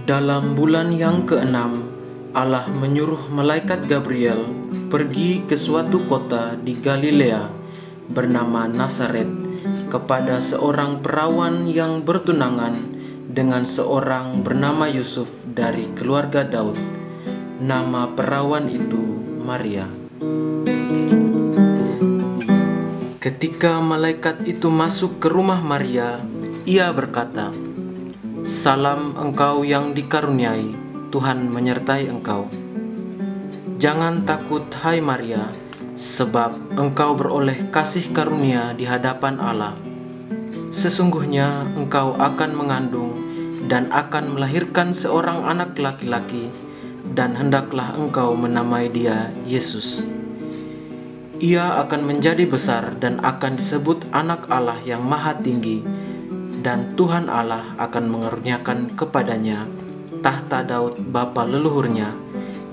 Dalam bulan yang keenam, Allah menyuruh malaikat Gabriel pergi ke suatu kota di Galilea bernama Nazaret kepada seorang perawan yang bertunangan dengan seorang bernama Yusuf dari keluarga Daud. Nama perawan itu Maria. Ketika malaikat itu masuk ke rumah Maria, ia berkata, "Salam engkau yang dikaruniai, Tuhan menyertai engkau. Jangan takut hai Maria, sebab engkau beroleh kasih karunia di hadapan Allah. Sesungguhnya engkau akan mengandung dan akan melahirkan seorang anak laki-laki, dan hendaklah engkau menamai dia Yesus. Ia akan menjadi besar dan akan disebut Anak Allah yang Maha Tinggi, dan Tuhan Allah akan mengaruniakan kepadanya tahta Daud bapa leluhurnya,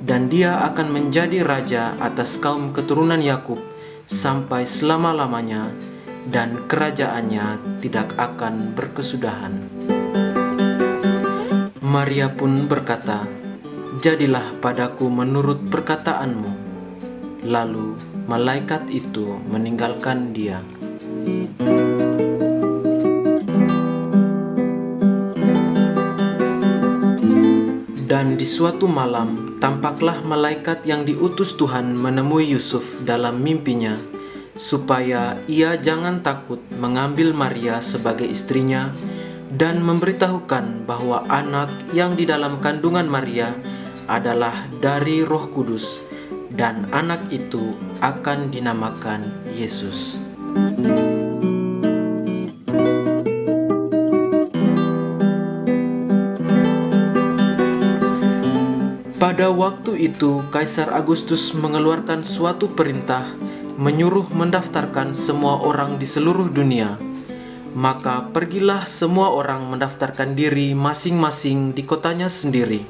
dan dia akan menjadi raja atas kaum keturunan Yakub sampai selama-lamanya, dan kerajaannya tidak akan berkesudahan." Maria pun berkata, "Jadilah padaku menurut perkataanmu." Lalu malaikat itu meninggalkan dia. Dan di suatu malam, tampaklah malaikat yang diutus Tuhan menemui Yusuf dalam mimpinya, supaya ia jangan takut mengambil Maria sebagai istrinya, dan memberitahukan bahwa anak yang di dalam kandungan Maria adalah dari Roh Kudus, dan anak itu akan dinamakan Yesus. Pada waktu itu, Kaisar Agustus mengeluarkan suatu perintah menyuruh mendaftarkan semua orang di seluruh dunia. Maka pergilah semua orang mendaftarkan diri masing-masing di kotanya sendiri.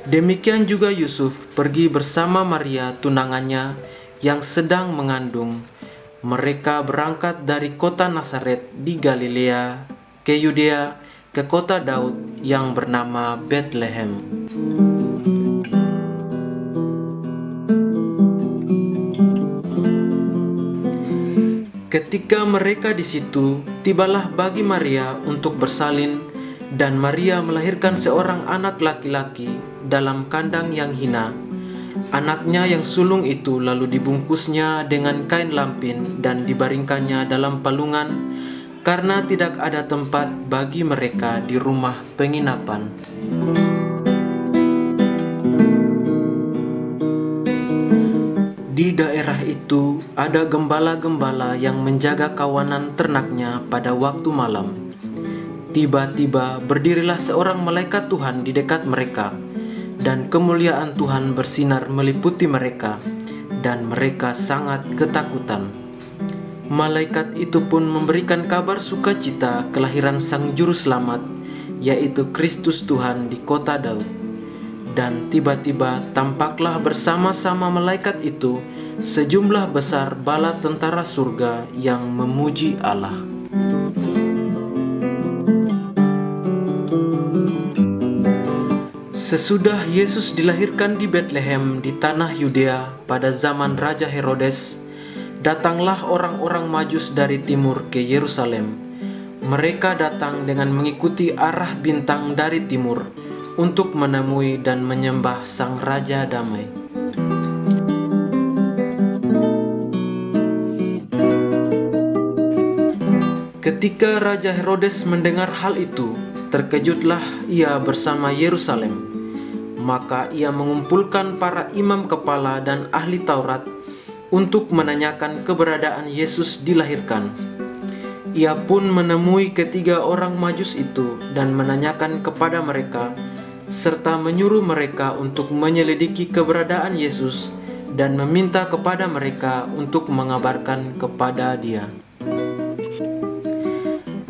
Demikian juga Yusuf pergi bersama Maria tunangannya yang sedang mengandung. Mereka berangkat dari kota Nazaret di Galilea ke Yudea, ke kota Daud yang bernama Betlehem. Ketika mereka di situ, tibalah bagi Maria untuk bersalin, dan Maria melahirkan seorang anak laki-laki dalam kandang yang hina. Anaknya yang sulung itu lalu dibungkusnya dengan kain lampin dan dibaringkannya dalam palungan, karena tidak ada tempat bagi mereka di rumah penginapan. Di daerah itu ada gembala-gembala yang menjaga kawanan ternaknya pada waktu malam. Tiba-tiba berdirilah seorang malaikat Tuhan di dekat mereka, dan kemuliaan Tuhan bersinar meliputi mereka, dan mereka sangat ketakutan. Malaikat itu pun memberikan kabar sukacita kelahiran Sang Juru Selamat, yaitu Kristus Tuhan di kota Daud. Dan tiba-tiba tampaklah bersama-sama malaikat itu sejumlah besar bala tentara surga yang memuji Allah. Sesudah Yesus dilahirkan di Betlehem di tanah Yudea pada zaman Raja Herodes, datanglah orang-orang Majus dari timur ke Yerusalem. Mereka datang dengan mengikuti arah bintang dari timur untuk menemui dan menyembah Sang Raja Damai. Ketika Raja Herodes mendengar hal itu, terkejutlah ia bersama Yerusalem. Maka ia mengumpulkan para imam kepala dan ahli Taurat untuk menanyakan keberadaan Yesus dilahirkan. Ia pun menemui ketiga orang Majus itu dan menanyakan kepada mereka, serta menyuruh mereka untuk menyelidiki keberadaan Yesus dan meminta kepada mereka untuk mengabarkan kepada Dia.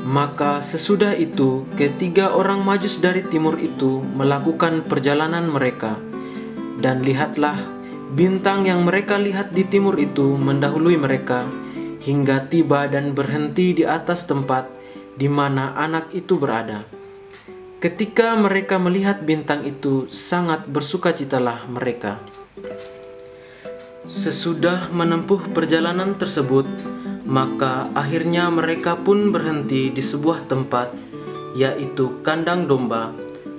Maka sesudah itu, ketiga orang Majus dari timur itu melakukan perjalanan mereka. Dan lihatlah, bintang yang mereka lihat di timur itu mendahului mereka, hingga tiba dan berhenti di atas tempat di mana anak itu berada. Ketika mereka melihat bintang itu, sangat bersukacitalah mereka. Sesudah menempuh perjalanan tersebut, maka akhirnya mereka pun berhenti di sebuah tempat, yaitu kandang domba,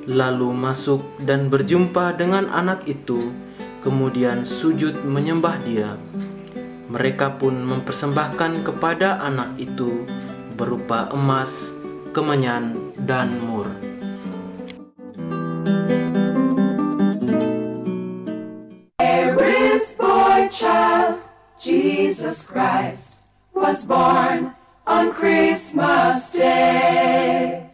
lalu masuk dan berjumpa dengan anak itu, kemudian sujud menyembah dia. Mereka pun mempersembahkan kepada anak itu berupa emas, kemenyan, dan mur. There is boy child, Jesus Christ, was born on Christmas Day.